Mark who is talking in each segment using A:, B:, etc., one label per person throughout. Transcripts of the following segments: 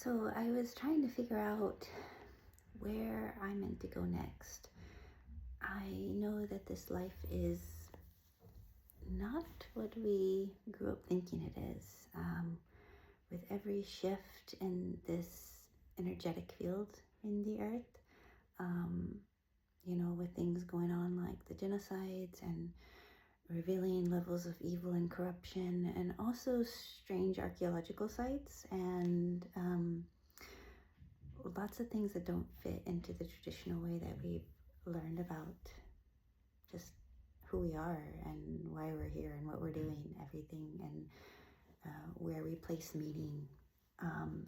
A: So I was trying to figure out where I'm meant to go next. I know that this life is not what we grew up thinking it is. With every shift in this energetic field in the earth, um, with things going on like the genocides and revealing levels of evil and corruption, and also strange archaeological sites and lots of things that don't fit into the traditional way that we've learned about just who we are and why we're here and what we're doing, everything, and where we place meaning.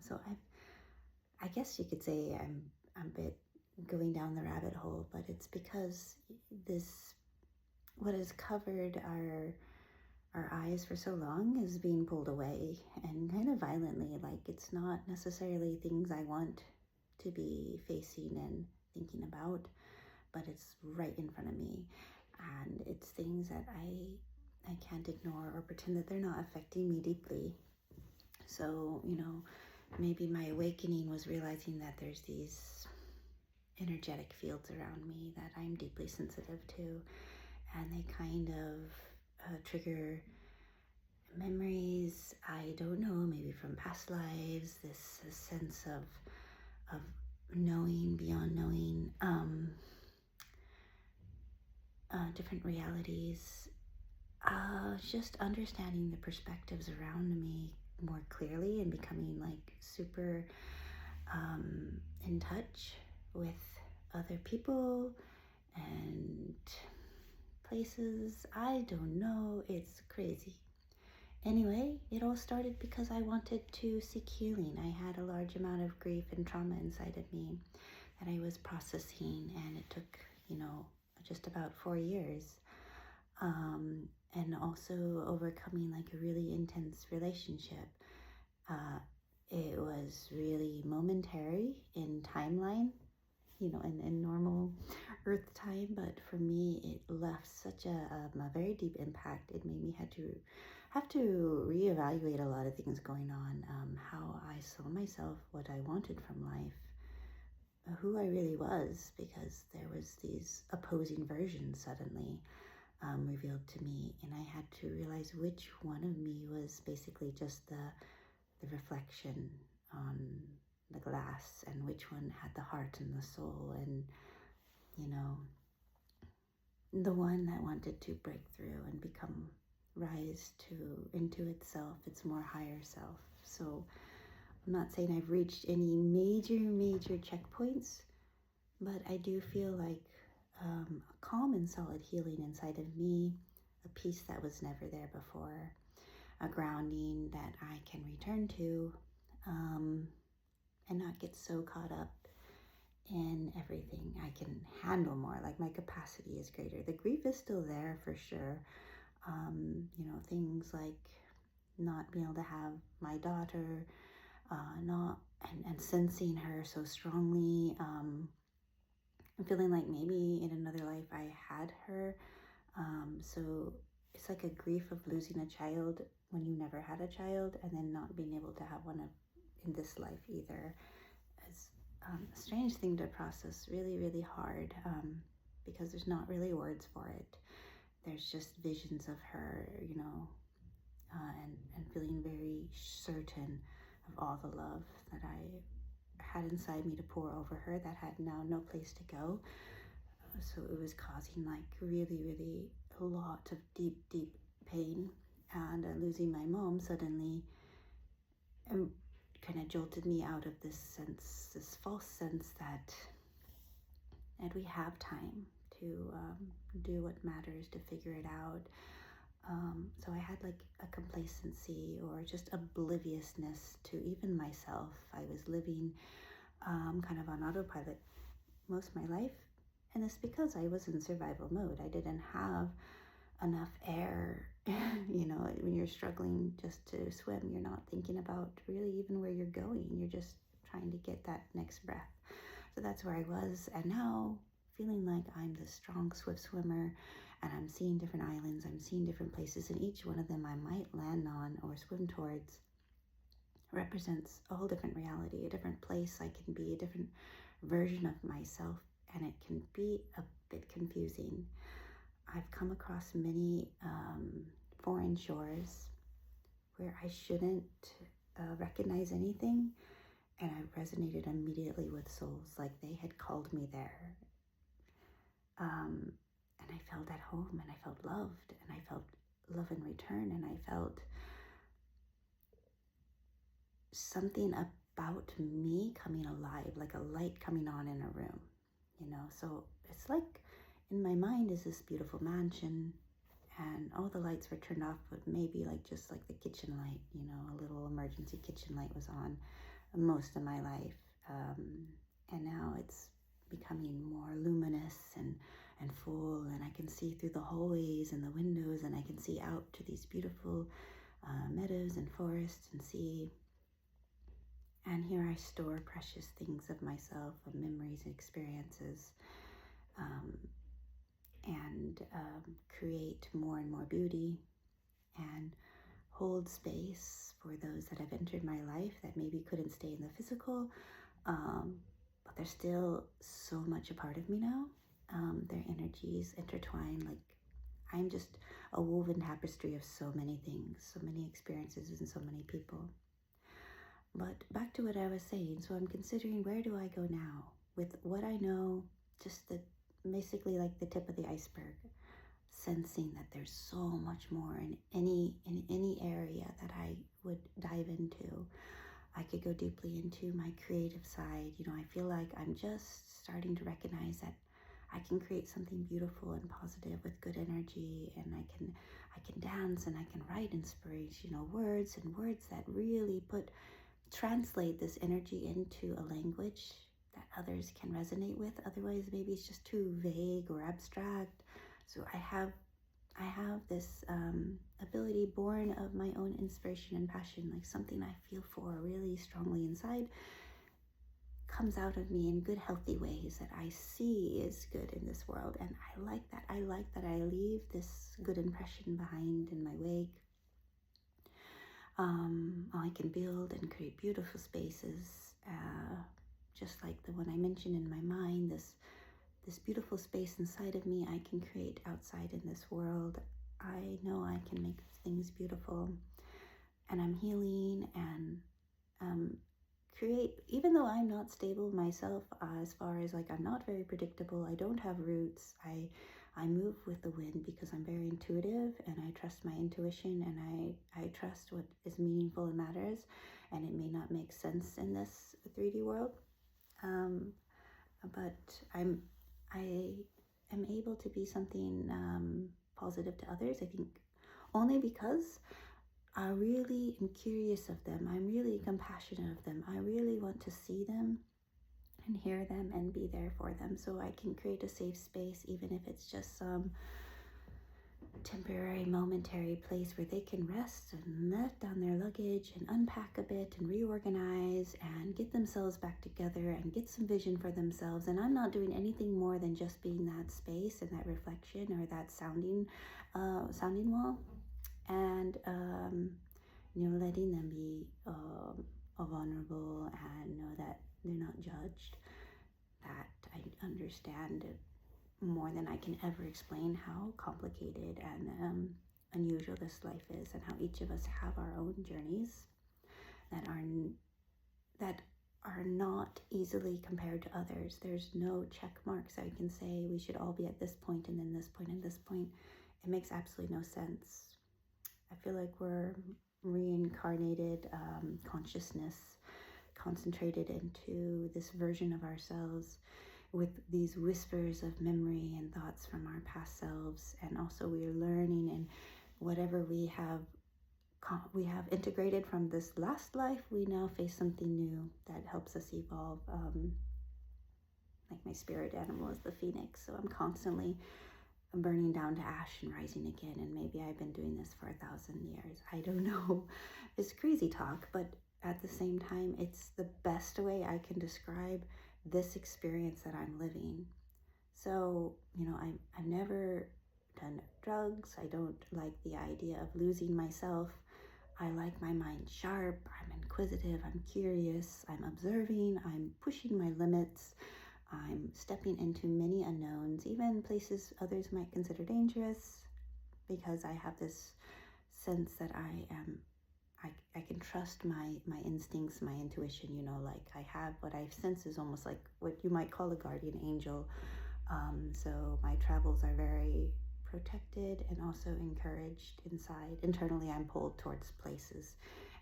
A: So I guess you could say I'm a bit going down the rabbit hole, but it's because this what has covered our eyes for so long is being pulled away, and kind of violently. Like, it's not necessarily things I want to be facing and thinking about, but it's right in front of me, and it's things that I can't ignore or pretend that they're not affecting me deeply. So, maybe my awakening was realizing that there's these energetic fields around me that I'm deeply sensitive to, and they kind of trigger memories. I don't know, maybe from past lives, this sense of knowing beyond knowing, different realities, just understanding the perspectives around me more clearly and becoming like super in touch with other people and places. I don't know, it's crazy. Anyway, it all started because I wanted to seek healing. I had a large amount of grief and trauma inside of me that I was processing, and it took, just about 4 years. And also overcoming like a really intense relationship. Uh, it was really momentary in timeline, in normal earth time, but for me it left such a very deep impact. It made me have to reevaluate a lot of things going on, how I saw myself, what I wanted from life, who I really was, because there was these opposing versions suddenly revealed to me, and I had to realize which one of me was basically just the reflection on the glass, and which one had the heart and the soul, and you know the one that wanted to break through and rise to into itself, its more higher self. So I'm not saying I've reached any major checkpoints, but I do feel like a calm and solid healing inside of me, a peace that was never there before, a grounding that I can return to, and not get so caught up in everything. I can handle more, like my capacity is greater. The grief is still there for sure. Things like not being able to have my daughter, not and sensing her so strongly, and feeling like maybe in another life I had her. So it's like a grief of losing a child when you never had a child, and then not being able to have one in this life either. It's a strange thing to process, really hard, because there's not really words for it. There's just visions of her, and feeling very certain of all the love that I had inside me to pour over her that had now no place to go. So it was causing like really a lot of deep pain. And losing my mom suddenly kind of jolted me out of this false sense that we have time to do what matters, to figure it out. So I had like a complacency or just obliviousness to even myself. I was living kind of on autopilot most of my life. And it's because I was in survival mode. I didn't have enough air. When you're struggling just to swim, you're not thinking about really even where you're going. You're just trying to get that next breath. So that's where I was. And now feeling like I'm this strong, swift swimmer, and I'm seeing different islands, I'm seeing different places, and each one of them I might land on or swim towards. represents a whole different reality, a different place I can be, a different version of myself, and it can be a bit confusing. I've come across many foreign shores where I shouldn't recognize anything, and I resonated immediately with souls, like they had called me there. And I felt at home, and I felt loved, and I felt love in return, and I felt something about me coming alive, like a light coming on in a room, So it's like in my mind is this beautiful mansion, and all the lights were turned off, but maybe like just like the kitchen light, a little emergency kitchen light was on most of my life. And now it's becoming more luminous and full, and I can see through the hallways and the windows, and I can see out to these beautiful meadows and forests and sea. And here I store precious things of myself, of memories and experiences, and create more and more beauty, and hold space for those that have entered my life that maybe couldn't stay in the physical, but they're still so much a part of me now. Their energies intertwine, like I'm just a woven tapestry of so many things, so many experiences, and so many people. But back to what I was saying, so I'm considering, where do I go now with what I know, just basically like the tip of the iceberg, sensing that there's so much more in any area that I would dive into. I could go deeply into my creative side. I feel like I'm just starting to recognize that I can create something beautiful and positive with good energy, and I can dance, and I can write inspirational words, and words that really translate this energy into a language that others can resonate with. Otherwise, maybe it's just too vague or abstract. So I have this ability, born of my own inspiration and passion, like something I feel for really strongly inside, comes out of me in good, healthy ways that I see is good in this world. And I like that. I like that I leave this good impression behind in my wake. I can build and create beautiful spaces, just like the one I mentioned in my mind. This beautiful space inside of me, I can create outside in this world. I know I can make things beautiful, and I'm healing and create, even though I'm not stable myself, as far as like I'm not very predictable. I don't have roots. I move with the wind because I'm very intuitive, and I trust my intuition, and I trust what is meaningful and matters, and it may not make sense in this 3D world, but I am able to be something positive to others, I think, only because I really am curious of them. I'm really compassionate of them. I really want to see them and hear them and be there for them, so I can create a safe space, even if it's just some temporary, momentary place where they can rest and let down their luggage and unpack a bit and reorganize and get themselves back together and get some vision for themselves. And I'm not doing anything more than just being that space and that reflection, or that sounding wall, and letting them be vulnerable, and know that they're not judged, that I understand more than I can ever explain how complicated and unusual this life is, and how each of us have our own journeys that are not easily compared to others. There's no check marks I can say we should all be at this point, and then this point, and this point. It makes absolutely no sense. I feel like we're reincarnated consciousness, concentrated into this version of ourselves, with these whispers of memory and thoughts from our past selves. And also we are learning, and whatever we have integrated from this last life, we now face something new that helps us evolve. Like my spirit animal is the phoenix, so I'm constantly burning down to ash and rising again. And maybe I've been doing this for 1,000 years. I don't know. It's crazy talk, but at the same time, it's the best way I can describe this experience that I'm living. So, I've never done drugs. I don't like the idea of losing myself. I like my mind sharp. I'm inquisitive, I'm curious, I'm observing, I'm pushing my limits, I'm stepping into many unknowns, even places others might consider dangerous, because I have this sense that I can trust my instincts, my intuition, like I have what I sense is almost like what you might call a guardian angel. So my travels are very protected and also encouraged inside. Internally, I'm pulled towards places.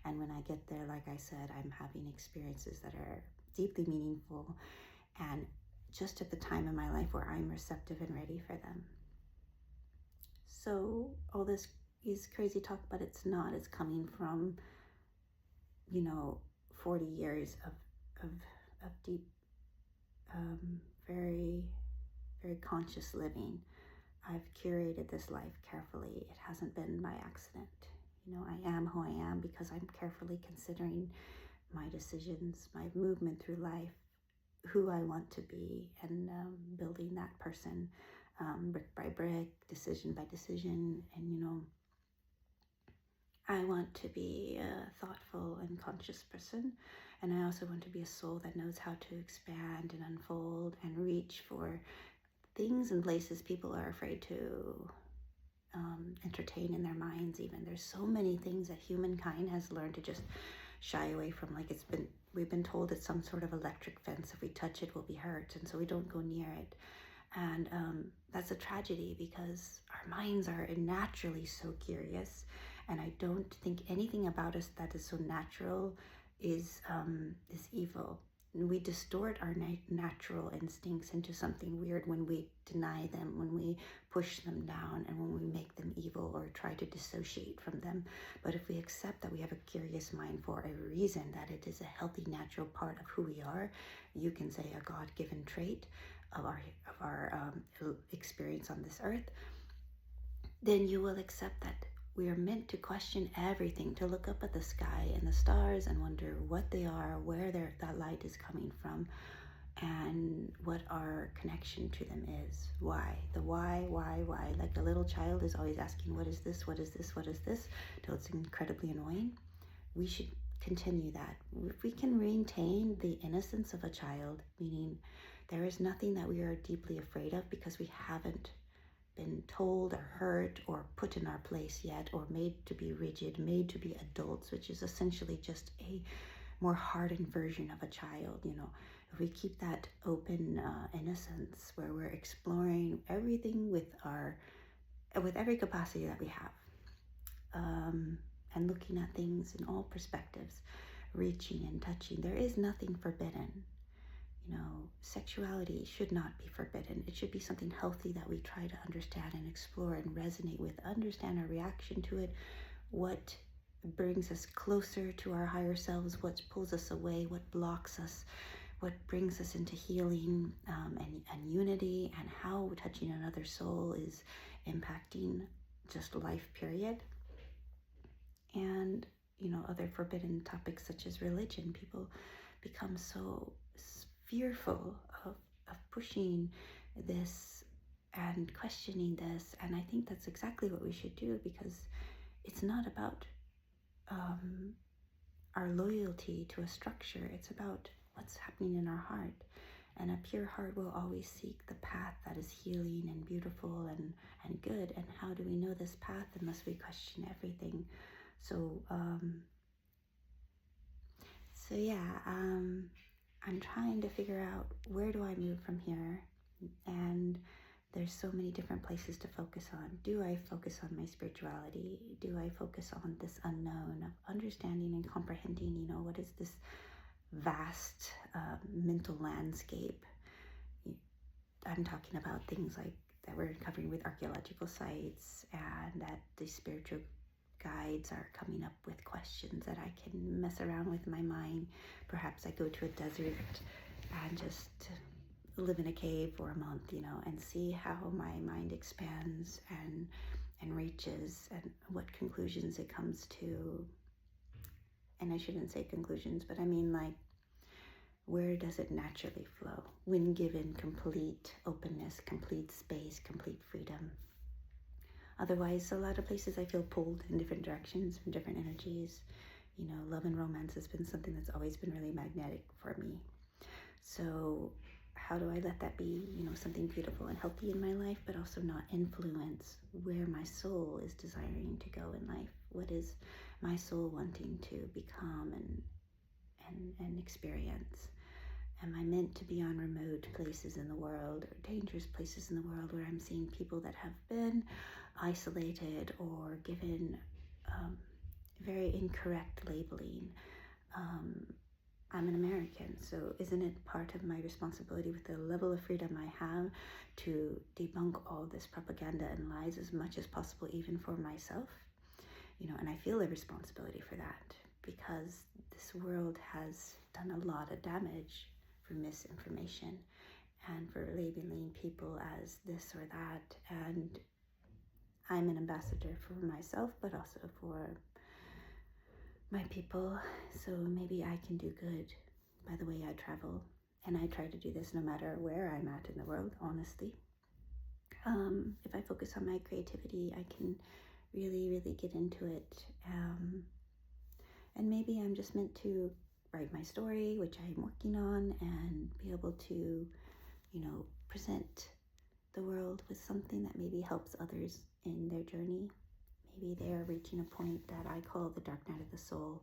A: And when I get there, like I said, I'm having experiences that are deeply meaningful and just at the time in my life where I'm receptive and ready for them. So all this is crazy talk, but it's not. It's coming from, 40 years of deep, very, very conscious living. I've curated this life carefully. It hasn't been by accident. I am who I am because I'm carefully considering my decisions, my movement through life, who I want to be, and building that person brick by brick, decision by decision. And, I want to be a thoughtful and conscious person. And I also want to be a soul that knows how to expand and unfold and reach for things and places people are afraid to entertain in their minds. Even there's so many things that humankind has learned to just shy away from. Like we've been told it's some sort of electric fence. If we touch it, we'll be hurt, and so we don't go near it. And that's a tragedy because our minds are naturally so curious, and I don't think anything about us that is so natural is evil. We distort our natural instincts into something weird when we deny them, when we push them down, and when we make them evil or try to dissociate from them. But if we accept that we have a curious mind for a reason, that it is a healthy, natural part of who we are, you can say a God-given trait of our experience on this earth, then you will accept that we are meant to question everything, to look up at the sky and the stars and wonder what they are, where that light is coming from, and what our connection to them is. Why? The why. Like the little child is always asking, what is this? What is this? What is this? Till it's incredibly annoying. We should continue that. If we can maintain the innocence of a child, meaning there is nothing that we are deeply afraid of because we haven't been told or hurt or put in our place yet, or made to be rigid, made to be adults, which is essentially just a more hardened version of a child. If we keep that open innocence where we're exploring everything with every capacity that we have, and looking at things in all perspectives, reaching and touching, there is nothing forbidden. Sexuality should not be forbidden. It should be something healthy that we try to understand and explore and resonate with, understand our reaction to it, what brings us closer to our higher selves, what pulls us away, what blocks us, what brings us into healing and unity, and how touching another soul is impacting just life, period. And, other forbidden topics such as religion. People become so fearful of pushing this and questioning this, and I think that's exactly what we should do, because it's not about our loyalty to a structure. It's about what's happening in our heart, and a pure heart will always seek the path that is healing and beautiful and good. And how do we know this path unless we question everything? So I'm trying to figure out, where do I move from here? And there's so many different places to focus on. Do I focus on my spirituality? Do I focus on this unknown of understanding and comprehending, what is this vast mental landscape? I'm talking about things like that we're uncovering with archaeological sites, and that the spiritual guides are coming up with questions that I can mess around with in my mind. Perhaps I go to a desert and just live in a cave for a month, and see how my mind expands and reaches, and what conclusions it comes to. And I shouldn't say conclusions, but I mean, like, where does it naturally flow when given complete openness, complete space, complete freedom? Otherwise, a lot of places I feel pulled in different directions from different energies. Love and romance has been something that's always been really magnetic for me. So how do I let that be, something beautiful and healthy in my life, but also not influence where my soul is desiring to go in life? What is my soul wanting to become and experience? Am I meant to be on remote places in the world or dangerous places in the world where I'm seeing people that have been isolated or given very incorrect labeling? I'm an American, so isn't it part of my responsibility with the level of freedom I have to debunk all this propaganda and lies as much as possible, even for myself? And I feel a responsibility for that because this world has done a lot of damage for misinformation and for labeling people as this or that. And I'm an ambassador for myself, but also for my people. So maybe I can do good by the way I travel. And I try to do this no matter where I'm at in the world, honestly. If I focus on my creativity, I can really, really get into it. And maybe I'm just meant to write my story, which I'm working on, and be able to, present the world with something that maybe helps others in their journey. Maybe they're reaching a point that I call the dark night of the soul,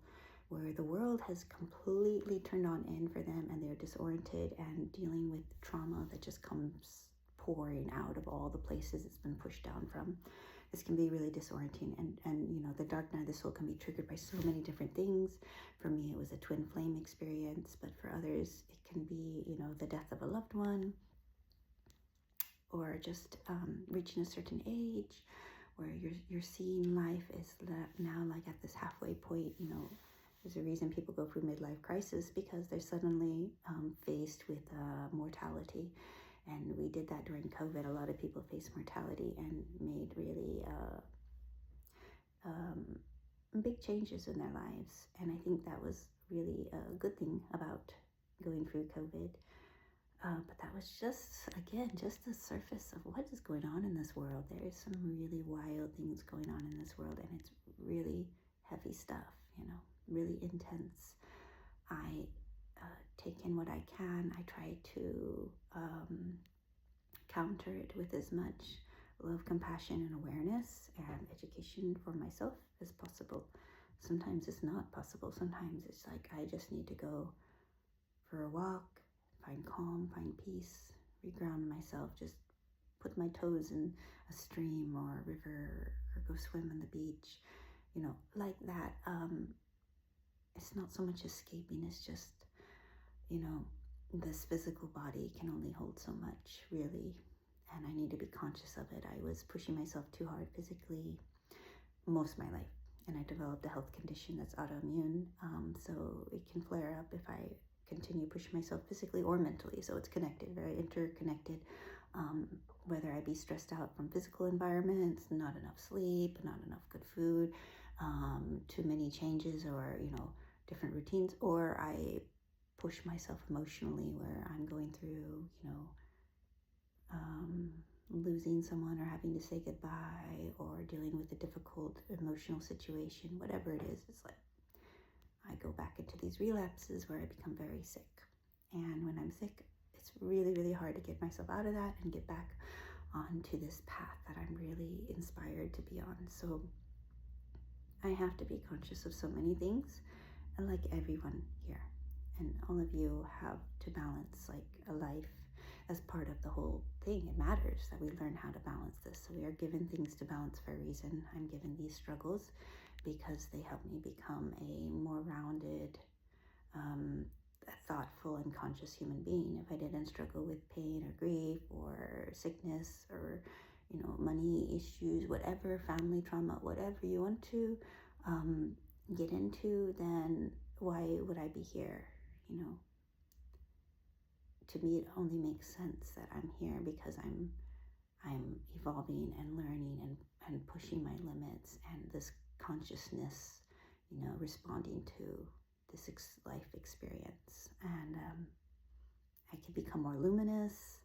A: where the world has completely turned on end for them and they're disoriented and dealing with trauma that just comes pouring out of all the places it's been pushed down from. This can be really disorienting, and the dark night of the soul can be triggered by so many different things. For me, it was a twin flame experience, but for others, it can be, the death of a loved one, or just reaching a certain age where you're seeing life is now like at this halfway point. There's a reason people go through midlife crisis, because they're suddenly faced with mortality. And we did that during COVID. A lot of people faced mortality and made really big changes in their lives. And I think that was really a good thing about going through COVID. But that was just the surface of what is going on in this world. There is some really wild things going on in this world, and it's really heavy stuff, really intense. I take in what I can. I try to counter it with as much love, compassion, and awareness and education for myself as possible. Sometimes it's not possible. Sometimes it's like I just need to go for a walk, find calm, find peace, reground myself, just put my toes in a stream or a river or go swim on the beach, like that. It's not so much escaping, it's just, this physical body can only hold so much, really, and I need to be conscious of it. I was pushing myself too hard physically most of my life, and I developed a health condition that's autoimmune, so it can flare up if I continue pushing myself physically or mentally. So it's connected, very interconnected. Whether I be stressed out from physical environments, not enough sleep, not enough good food, too many changes, or different routines, or I push myself emotionally where I'm going through losing someone or having to say goodbye or dealing with a difficult emotional situation, whatever it is. It's like I go back into these relapses where I become very sick. And when I'm sick, it's really, really hard to get myself out of that and get back onto this path that I'm really inspired to be on. So I have to be conscious of so many things, and like everyone here, and all of you have to balance like a life as part of the whole thing. It matters that we learn how to balance this. So we are given things to balance for a reason. I'm given these struggles because they help me become a more rounded, thoughtful and conscious human being. If I didn't struggle with pain or grief or sickness or money issues, whatever, family trauma, whatever you want to get into, then why would I be here? To me, it only makes sense that I'm here because I'm evolving and learning and pushing my limits, and this consciousness, responding to this life experience. And I can become more luminous.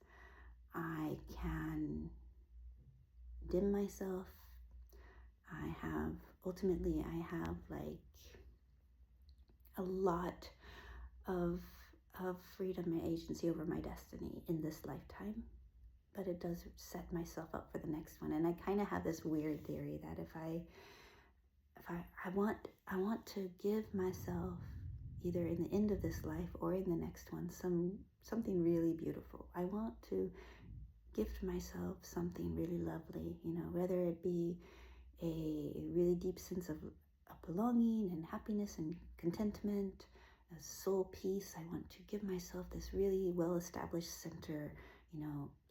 A: I can dim myself. I have like a lot of freedom and agency over my destiny in this lifetime, but it does set myself up for the next one. And I kind of have this weird theory that I want to give myself, either in the end of this life or in the next one, something really beautiful. I want to gift myself something really lovely, whether it be a really deep sense of belonging and happiness and contentment, a soul peace. I want to give myself this really well-established center,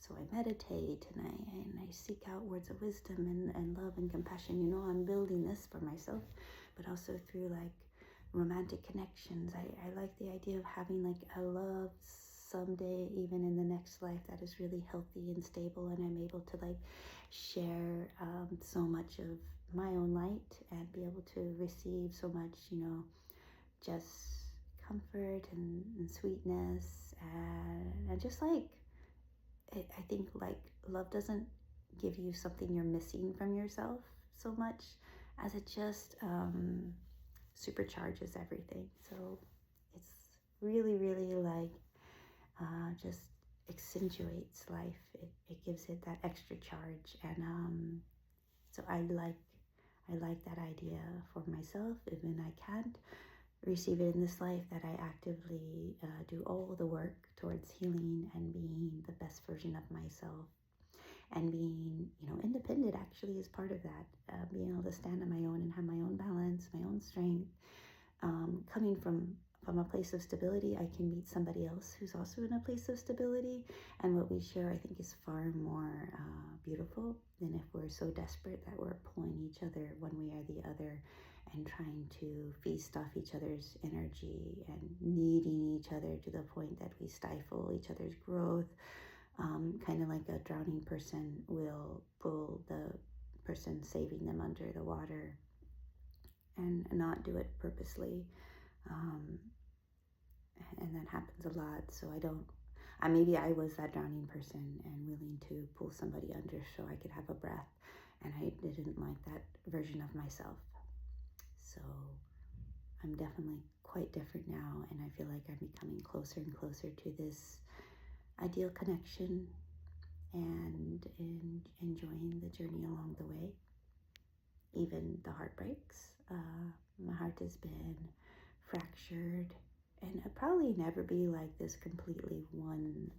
A: so I meditate and I seek out words of wisdom and love and compassion. I'm building this for myself, but also through like romantic connections. I like the idea of having like a love someday, even in the next life, that is really healthy and stable, and I'm able to like share so much of my own light and be able to receive so much, just comfort and sweetness, and just like I think like love doesn't give you something you're missing from yourself so much as it just supercharges everything. So it's really, really like just accentuates life. It gives it that extra charge, and so I like that idea for myself. Even I can't receive it in this life, that I actively do all the work towards healing and being the best version of myself, and being independent actually is part of that. Being able to stand on my own and have my own balance, my own strength. Coming from a place of stability, I can meet somebody else who's also in a place of stability, and what we share, I think, is far more beautiful than if we're so desperate that we're pulling each other one way or the other and trying to feast off each other's energy and needing each other to the point that we stifle each other's growth. Kind of like a drowning person will pull the person saving them under the water and not do it purposely. Um, and that happens a lot. So maybe I was that drowning person and willing to pull somebody under so I could have a breath, and I didn't like that version of myself. So I'm definitely quite different now, and I feel like I'm becoming closer and closer to this ideal connection and enjoying the journey along the way, even the heartbreaks. My heart has been fractured, and I'll probably never be like this completely one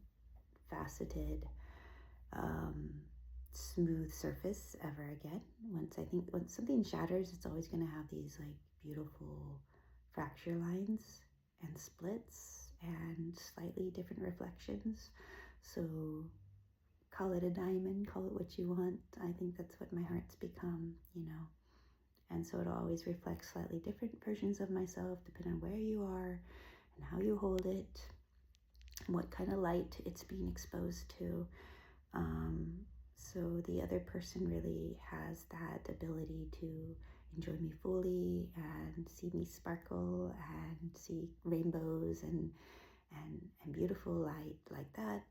A: faceted smooth surface ever again. Once something shatters, it's always going to have these like beautiful fracture lines and splits and slightly different reflections. So call it a diamond, call it what you want. I think that's what my heart's become, and so it'll always reflect slightly different versions of myself depending on where you are and how you hold it and what kind of light it's being exposed to. So the other person really has that ability to enjoy me fully and see me sparkle and see rainbows and beautiful light like that,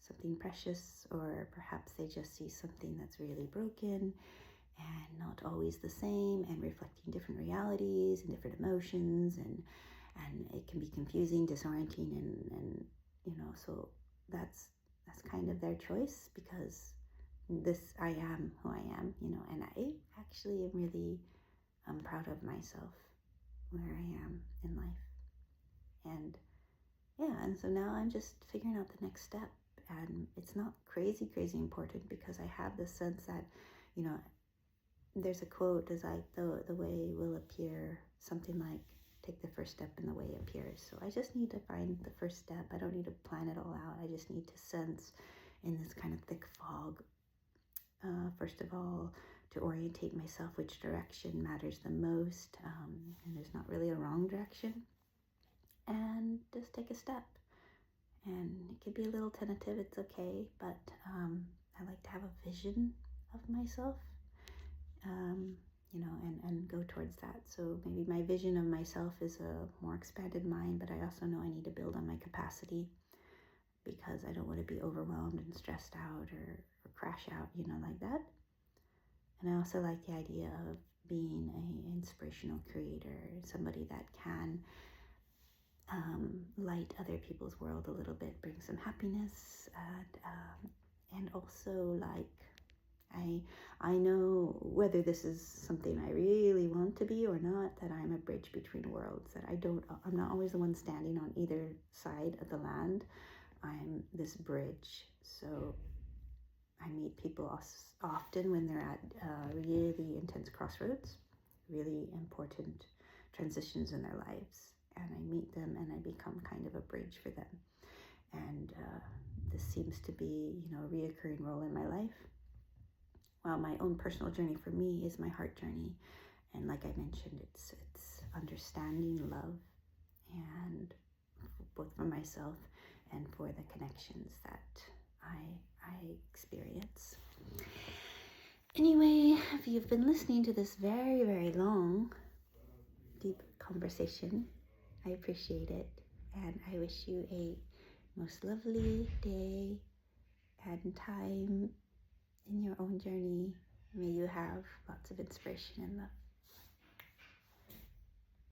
A: something precious, or perhaps they just see something that's really broken and not always the same and reflecting different realities and different emotions, and it can be confusing, disorienting, and so that's kind of their choice, because I am who I am, and I actually am really proud of myself where I am in life. And yeah, and so now I'm just figuring out the next step, and it's not crazy important, because I have this sense that there's a quote is like, the way will appear, something like, take the first step and the way appears. So I just need to find the first step. I don't need to plan it all out. I just need to sense in this kind of thick fog, first of all, to orientate myself which direction matters the most, and there's not really a wrong direction, and just take a step. And it could be a little tentative, it's okay, but I like to have a vision of myself, and go towards that. So maybe my vision of myself is a more expanded mind, but I also know I need to build on my capacity, because I don't want to be overwhelmed and stressed out or crash out, like that. And I also like the idea of being an inspirational creator, somebody that can light other people's world a little bit, bring some happiness, and also like I know whether this is something I really want to be or not, that I'm a bridge between worlds, that I'm not always the one standing on either side of the land. I'm this bridge. So I meet people often when they're at really intense crossroads, really important transitions in their lives. And I meet them and I become kind of a bridge for them. And this seems to be, a reoccurring role in my life. Well, my own personal journey for me is my heart journey. And like I mentioned, it's understanding love, and both for myself and for the connections that I experience. Anyway, if you've been listening to this very, very long, deep conversation, I appreciate it. And I wish you a most lovely day and time in your own journey. May you have lots of inspiration and love.